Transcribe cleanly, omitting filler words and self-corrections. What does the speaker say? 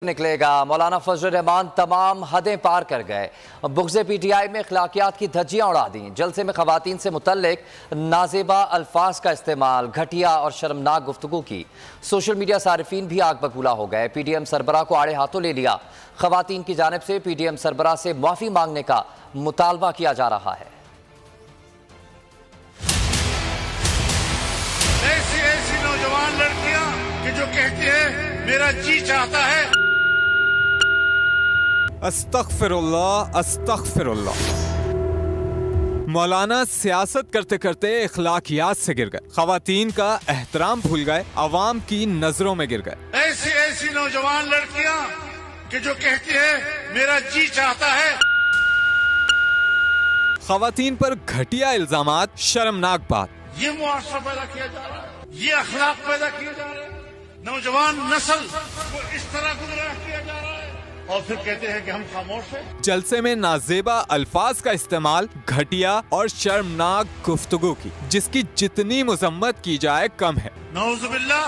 निकलेगा। मौलाना फजल रहमान तमाम हदें पार कर गए। बुग़्ज़े पीटीआई में अखलाकियात की धज्जियां उड़ा दी। जलसे में खवातीन से मुतल्लिक नाजेबा अल्फाज का इस्तेमाल, घटिया और शर्मनाक गुफ्तगू की। सोशल मीडिया सारिफीन भी आग बबूला हो गए। पीडीएम सरबराह को आड़े हाथों ले लिया। खवातीन की जानिब से पीडीएम सरबराह से माफी मांगने का मुतालबा किया जा रहा है। ऐसी नौजवान लड़कियां कि जो कहती है मेरा जी चाहता है। अस्तग़फिरुल्लाह, अस्तग़फिरुल्लाह। मौलाना सियासत करते करते इखलाकियात से गिर गए, खवातीन का एहतराम भूल गए, अवाम की नजरों में गिर गए। ऐसी नौजवान लड़कियां कि जो कहती है मेरा जी चाहता है। खवातीन पर घटिया इल्जामात, शर्मनाक बात। ये मुआशरा पैदा किया जा रहा है, ये अखलाक पैदा किए जा रहे हैं। नौजवान नस्ल को इस तरह गुमराह किया जा रहा है और फिर कहते हैं कि हम खामोश हैं। जलसे में नाजेबा अल्फाज का इस्तेमाल, घटिया और शर्मनाक गुफ्तगू की, जिसकी जितनी मजम्मत की जाए कम है। नौजुबिल्लाह।